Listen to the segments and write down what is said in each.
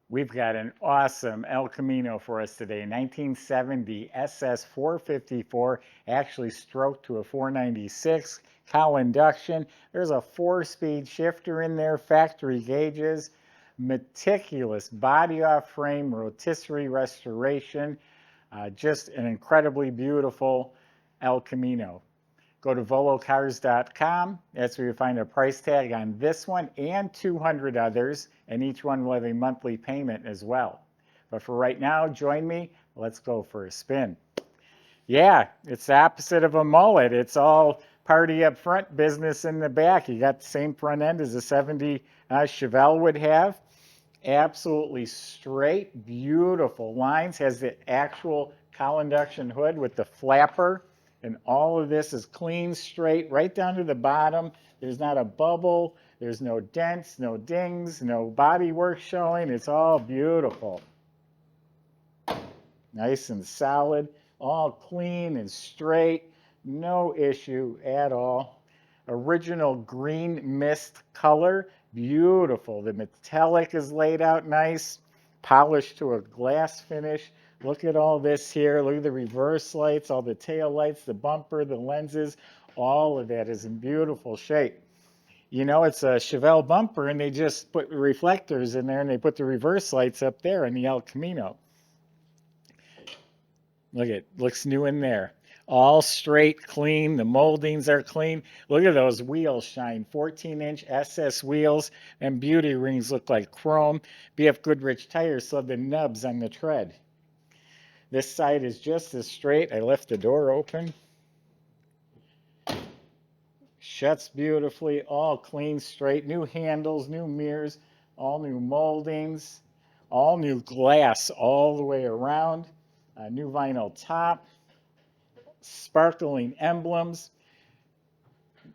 We've got an awesome El Camino for us today. 1970 SS 454, actually stroked to a 496. Cowl Induction. There's a 4-speed shifter in there, factory gauges, meticulous body off frame, rotisserie restoration. Just an incredibly beautiful El Camino. Go to volocars.com. That's where you find a price tag on this one and 200 others, and each one will have a monthly payment as well. But for right now, join me. Let's go for a spin. Yeah, it's the opposite of a mullet. It's all party up front, business in the back. You got the same front end as a 70 Chevelle would have. Absolutely straight, beautiful lines. Has the actual cowl induction hood with the flapper. And all of this is clean, straight, right down to the bottom. There's not a bubble. There's no dents, no dings, no body work showing. It's all beautiful. Nice and solid, all clean and straight. No issue at all. Original green mist color. Beautiful. The metallic is laid out nice, polished to a glass finish. Look at all this here. Look at the reverse lights, all the tail lights, the bumper, the lenses. All of that is in beautiful shape. You know, it's a Chevelle bumper, and they just put reflectors in there, and they put the reverse lights up there in the El Camino. Look at, looks new in there. All straight, clean. The moldings are clean. Look at those wheels shine. 14-inch SS wheels, and beauty rings look like chrome. BFGoodroch tires still have the nubs on the tread. This side is just as straight. I left the door open. Shuts beautifully, all clean, straight. New handles, new mirrors, all new moldings, all new glass all the way around. New vinyl top, sparkling emblems.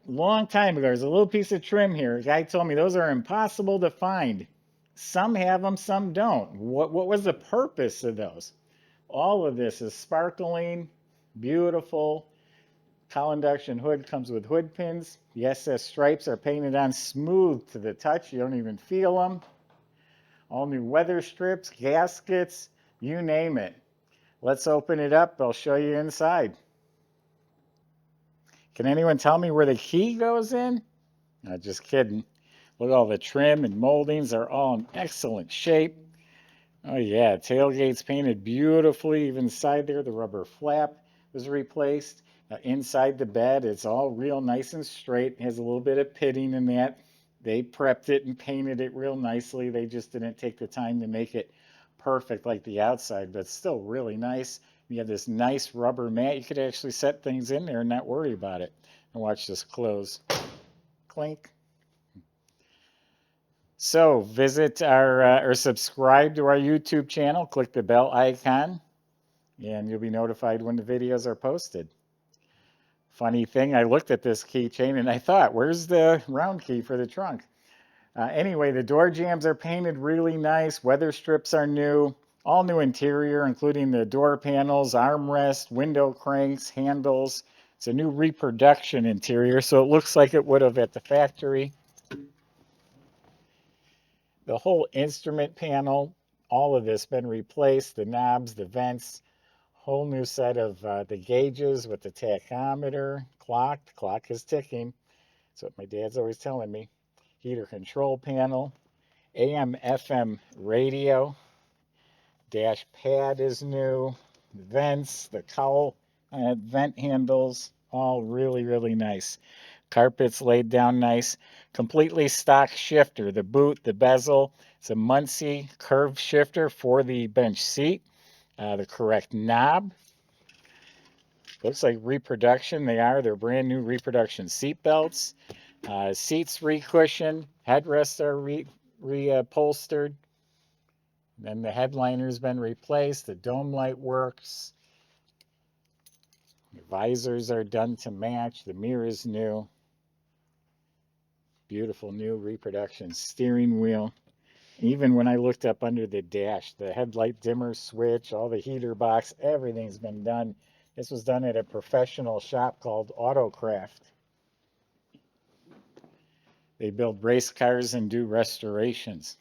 Long time ago, there's a little piece of trim here. A guy told me those are impossible to find. Some have them, some don't. What was the purpose of those? All of this is sparkling, beautiful. Cowl induction hood comes with hood pins. The SS stripes are painted on smooth to the touch. You don't even feel them. All new weather strips, gaskets, you name it. Let's open it up. I'll show you inside. Can anyone tell me where the key goes in? No, just kidding. Look at all the trim and moldings are all in excellent shape. Oh yeah, tailgate's painted beautifully. Even inside there, the rubber flap was replaced. Inside the bed, it's all real nice and straight. It has a little bit of pitting in that. They prepped it and painted it real nicely. They just didn't take the time to make it perfect like the outside, but still really nice. You have this nice rubber mat. You could actually set things in there and not worry about it. And watch this close. Clink. So visit our or subscribe to our YouTube channel. Click the bell icon, and you'll be notified when the videos are posted. Funny thing, I looked at this keychain and I thought, where's the round key for the trunk? Anyway, the door jambs are painted really nice. Weather strips are new. All new interior, including the door panels, armrest, window cranks, handles. It's a new reproduction interior, so it looks like it would have at the factory. The whole instrument panel, all of this been replaced. The knobs, the vents, whole new set of the gauges with the tachometer, clock. The clock is ticking. That's what my dad's always telling me. Heater control panel, AM, FM radio. Dash pad is new. Vents, the cowl vent handles, all really, really nice. Carpets laid down nice. Completely stock shifter. The boot, the bezel. It's a Muncie curved shifter for the bench seat. The correct knob. Looks like reproduction. They are. They're brand new reproduction seat belts. Seats re-cushioned. Headrests are reupholstered. Then the headliner's been replaced. The dome light works. The visors are done to match. The mirror is new. Beautiful new reproduction steering wheel. Even when I looked up under the dash, the headlight dimmer switch, all the heater box, everything's been done. This was done at a professional shop called Auto Kraft. They build race cars and do restorations.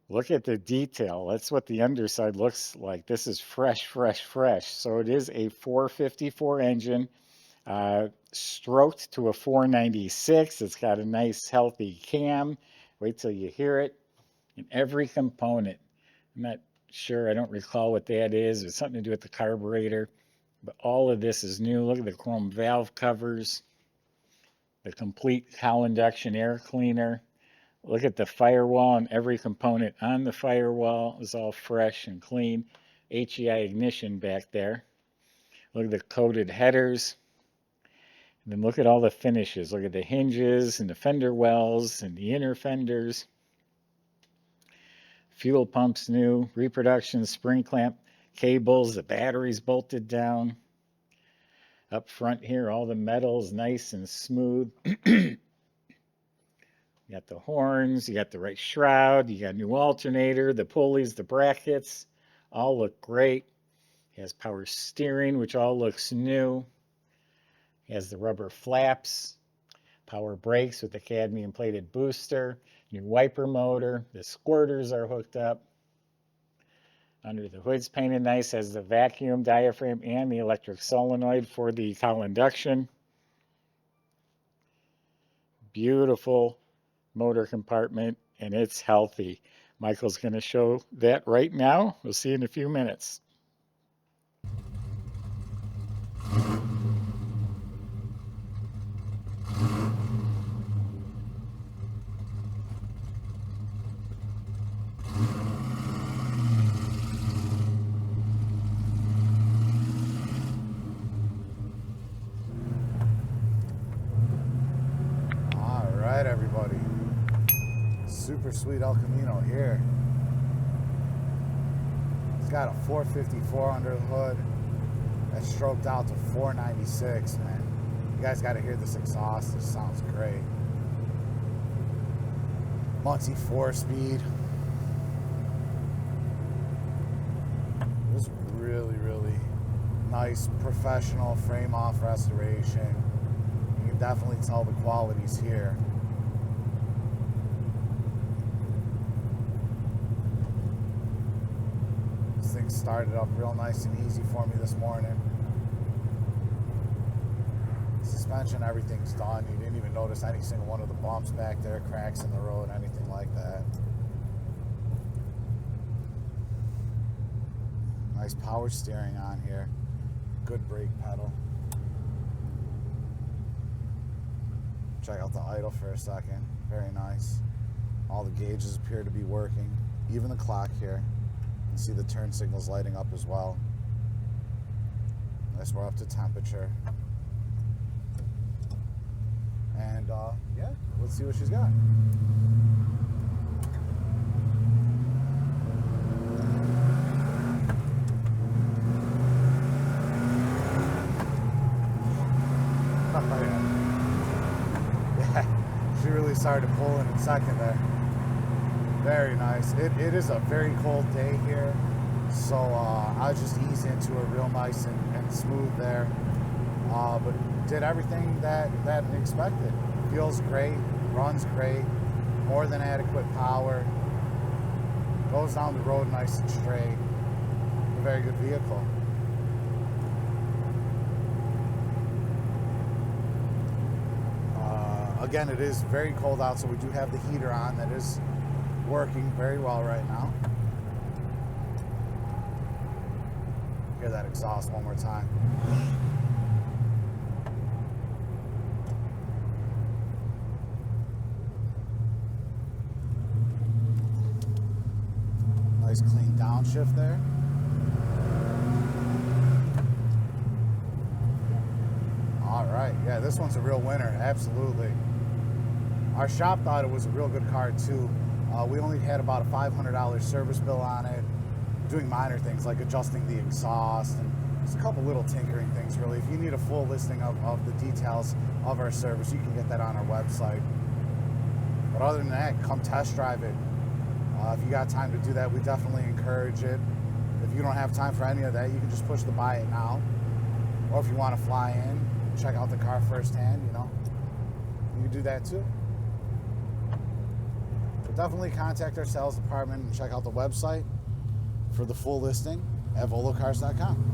Look at the detail. That's what the underside looks like. This is fresh, fresh, fresh. So it is a 454 engine, stroked to a 496. It's got a nice healthy cam. Wait till you hear it. In every component. I'm not sure, I don't recall what that is. It's something to do with the carburetor. But all of this is new. Look at the chrome valve covers, the complete Cowl Induction air cleaner. Look at the firewall, and every component on the firewall is all fresh and clean. HEI ignition back there. Look at the coated headers. And then look at all the finishes. Look at the hinges and the fender wells and the inner fenders. Fuel pumps new, reproduction spring clamp cables, the batteries bolted down. Up front here, all the metal's nice and smooth. You got the horns, you got the right shroud, you got a new alternator, the pulleys, the brackets, all look great. It has power steering, which all looks new. It has the rubber flaps, power brakes with the cadmium plated booster, new wiper motor, the squirters are hooked up. Under the hood's painted nice, has the vacuum diaphragm and the electric solenoid for the Cowl Induction. Beautiful motor compartment, and it's healthy. Michael's going to show that right now. We'll see you in a few minutes. Alright, everybody. Super sweet El Camino here. It's got a 454 under the hood that's stroked out to 496, man. You guys got to hear this exhaust. This sounds great. Multi 4-speed. This really, really nice professional frame-off restoration. You can definitely tell the quality's here. This thing started up real nice and easy for me this morning. Suspension, everything's done. You didn't even notice any single one of the bumps back there, cracks in the road, anything like that. Nice power steering on here. Good brake pedal. Check out the idle for a second. Very nice. All the gauges appear to be working. Even the clock here. You can see the turn signals lighting up as well. Nice, we're up to temperature. And yeah, let's see what she's got. She really started pulling in second there. Very nice. It is a very cold day here, so I just eased into it real nice and smooth there. But did everything that expected. Feels great, runs great, more than adequate power, goes down the road nice and straight. A very good vehicle. Again, it is very cold out, so we do have the heater on that is working very well right now. Hear that exhaust one more time. Nice clean downshift there. All right, yeah, this one's a real winner, absolutely. Our shop thought it was a real good car too. We only had about a $500 service bill on it, doing minor things like adjusting the exhaust and just a couple little tinkering things really. If you need a full listing of the details of our service, you can get that on our website. But other than that, come test drive it. If you got time to do that, we definitely encourage it. If you don't have time for any of that, you can just push the buy it now. Or if you want to fly in, check out the car firsthand, you know, you can do that too. definitely contact our sales department and check out the website for the full listing at volocars.com.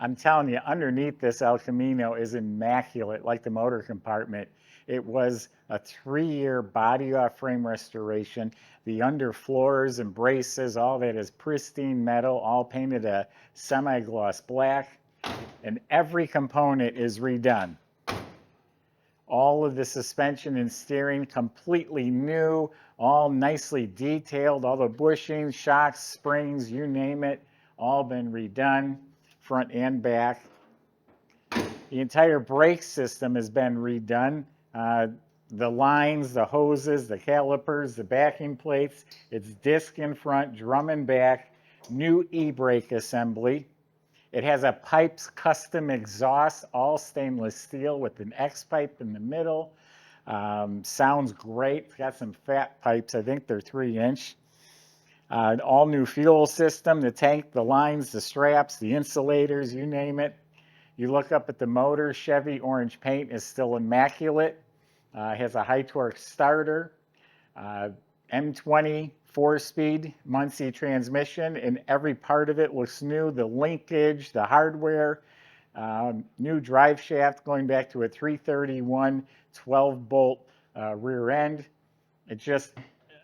I'm telling you, underneath this El Camino is immaculate, like the motor compartment. It was a 3-year body off frame restoration. The under floors and braces, all that is pristine metal, all painted a semi-gloss black, and every component is redone. All of the suspension and steering completely new, all nicely detailed, all the bushings, shocks, springs, you name it, all been redone, front and back. The entire brake system has been redone. The lines, the hoses, the calipers, the backing plates, it's disc in front, drum in back, new e-brake assembly. It has a Pypes custom exhaust, all stainless steel with an X pipe in the middle. Sounds great. It's got some fat pipes. I think they're 3-inch. An all new fuel system, the tank, the lines, the straps, the insulators, you name it. You look up at the motor, Chevy orange paint is still immaculate. It has a high torque starter, M20 4-speed Muncie transmission, and every part of it looks new. The linkage, the hardware, new drive shaft going back to a 331 12-bolt rear end. It's just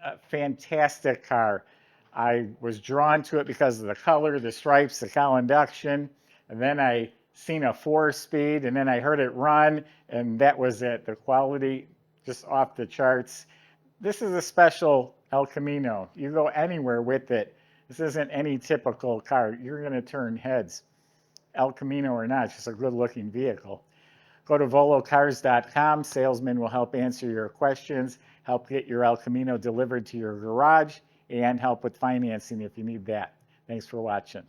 a fantastic car. I was drawn to it because of the color, the stripes, the Cowl Induction, and then I seen a 4-speed, and then I heard it run, and that was it. The quality just off the charts. This is a special El Camino. You go anywhere with it. This isn't any typical car. You're going to turn heads. El Camino or not, it's just a good-looking vehicle. Go to volocars.com. Salesmen will help answer your questions, help get your El Camino delivered to your garage, and help with financing if you need that. Thanks for watching.